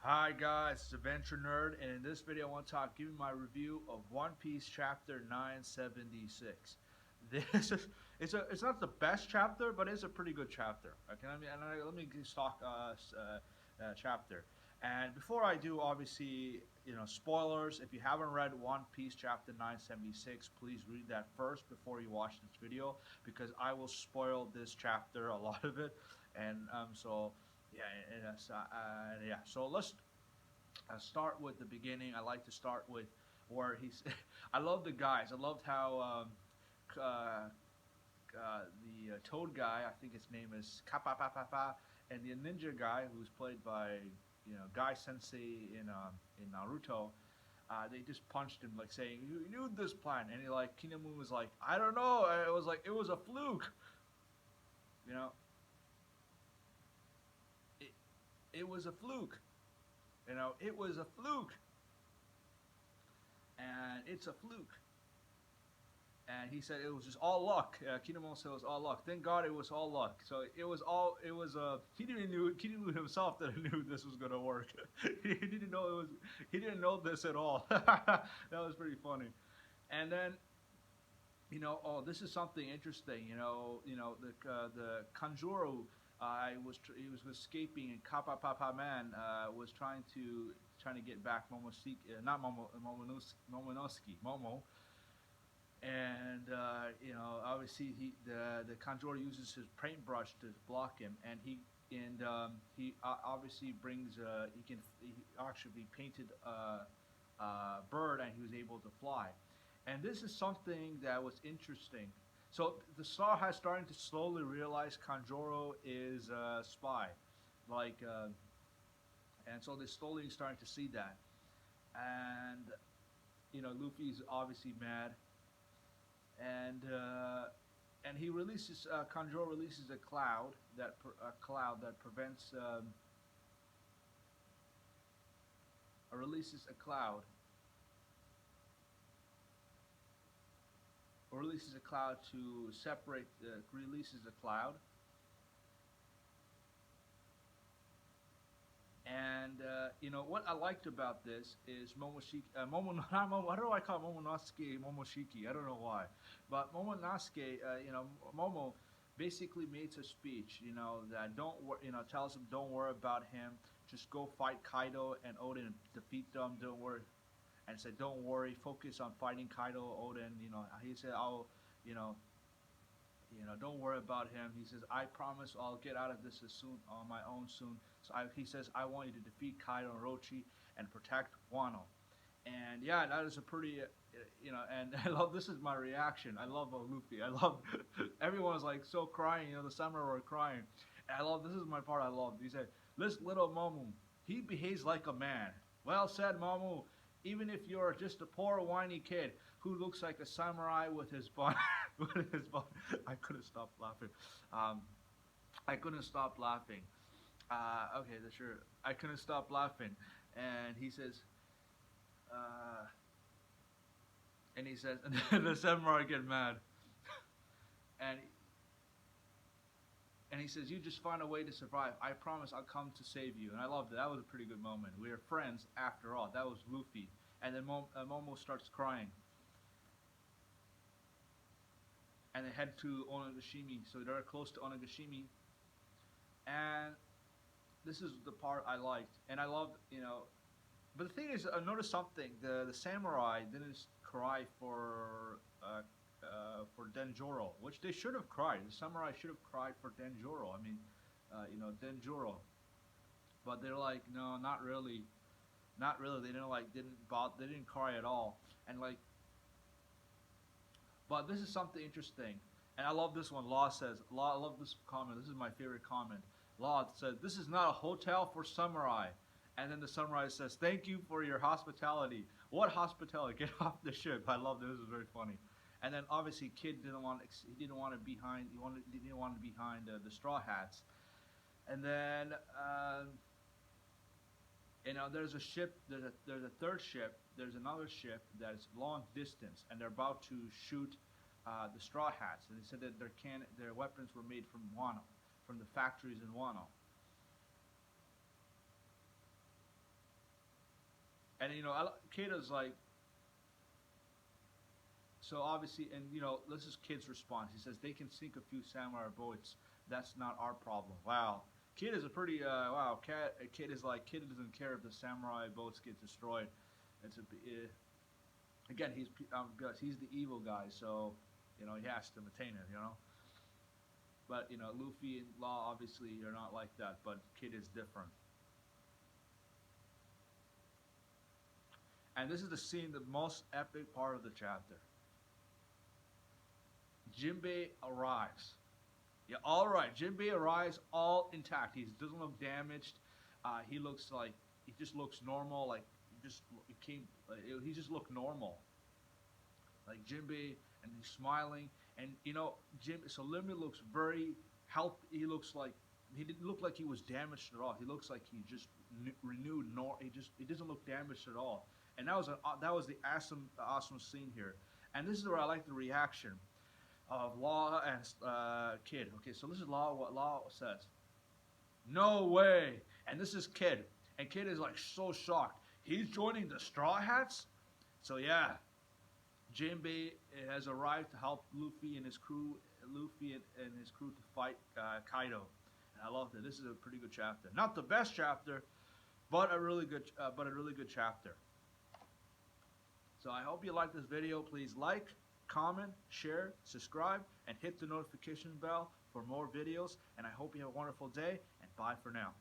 Hi guys, it's Adventure Nerd, and in this video I want to give you my review of One Piece Chapter 976. This is it's not the best chapter, but it's a pretty good chapter. Okay, let me just talk chapter. And before I do, obviously, spoilers. If you haven't read One Piece Chapter 976, please read that first before you watch this video because I will spoil this chapter, a lot of it, and yeah, yeah. So let's start with the beginning. I like to start with where he's. I love the guys. I loved how the Toad guy. I think his name is Kappa Papa, and the ninja guy who's played by Guy Sensei in Naruto. They just punched him, like saying, "You knew this plan," and Kinemon was like, "I don't know. It was a fluke." You know, it it was a fluke. It was a fluke, and it's a fluke. And he said it was just all luck. Kinemon said it was all luck. Thank God it was all luck. So it was all. It was. He knew himself that he knew this was gonna work. He didn't know it was. He didn't know this at all. That was pretty funny. And then oh, this is something interesting. The Kanjuro. He was escaping, and Kappa Papa Man was trying to get back Momoshiki, not Momonosuke, Momo, and obviously the Conjure uses his paintbrush to block him, and he obviously brings he actually painted a bird, and he was able to fly, and this is something that was interesting. So the Star has starting to slowly realize Kanjuro is a spy, like, and so they're slowly starting to see that, and Luffy's obviously mad, and he releases Kanjuro releases a cloud that prevents releases a cloud or releases a cloud to separate releases a cloud. And what I liked about this is Momoshiki, Momo, not Momo. Why do I call Momonosuke Momoshiki? I don't know why, but Momonosuke, Momo, basically made a speech. That tells him don't worry about him. Just go fight Kaido and Oden and defeat them. Don't worry, and said don't worry, focus on fighting Kaido, Oden. He said I'll, you know, don't worry about him. He says, I promise I'll get out of this as soon on my own soon. He says, I want you to defeat Kaido and Orochi and protect Wano. And yeah, that is a pretty, and I love, this is my reaction. I love Luffy. I love, everyone was like so crying, the samurai were crying. And I love, this is my part I love. He said, this little Momo, he behaves like a man. Well said, Momo. Even if you're just a poor whiny kid who looks like a samurai with his bun, with his bun, I couldn't stop laughing. Um, I couldn't stop laughing. Okay, that's sure. I couldn't stop laughing, and he says, uh, and the samurai get mad, and he says, "You just find a way to survive. I promise I'll come to save you." And I loved it. That was a pretty good moment. We are friends after all. That was Luffy, and then Momo starts crying, and they head to Onigashimi. So they're close to Onigashimi, and this is the part I liked, and I loved, But the thing is, I noticed something. The samurai didn't cry for Denjoro, which they should have cried. The samurai should have cried for Denjoro. I mean, Denjoro. But they're like, no, not really, not really. They they didn't cry at all. And like, but this is something interesting, and I love this one. Law says, Law. I love this comment. This is my favorite comment. Law said, "This is not a hotel for samurai." And then the samurai says, "Thank you for your hospitality." What hospitality? Get off the ship. I love this. This is very funny. And then obviously, Kid he didn't want to behind he didn't want to behind the Straw Hats. And then there's a ship. There's a third ship. There's another ship that's long distance, and they're about to shoot the Straw Hats. And they said that their weapons were made from Wano, from the factories in Wano. And Kid is like, so obviously, and this is Kid's response. He says they can sink a few samurai boats. That's not our problem. Wow. Kid is a pretty wow. Kid is like, Kid doesn't care if the samurai boats get destroyed. It's again, he's the evil guy, so he has to maintain it. But Luffy and Law obviously are not like that. But Kid is different. And this is the scene, the most epic part of the chapter. Jinbei arrives. Yeah, all right. Jinbei arrives all intact. He doesn't look damaged. He just looks normal. Like he just looked normal. Like Jinbei, and he's smiling. And so Limby looks very healthy. He looks like he didn't look like he was damaged at all. He looks like he just renewed. He doesn't look damaged at all. And that was the awesome scene here. And this is where I like the reaction of Law and Kid. Okay, so this is what Law says. No way. And this is Kid. And Kid is like so shocked. He's joining the Straw Hats? So yeah, Jinbei has arrived to help Luffy and his crew to fight Kaido. And I love that. This is a pretty good chapter. Not the best chapter, but a really good chapter. So I hope you like this video. Please like, comment, share, subscribe, and hit the notification bell for more videos. And I hope you have a wonderful day, and bye for now.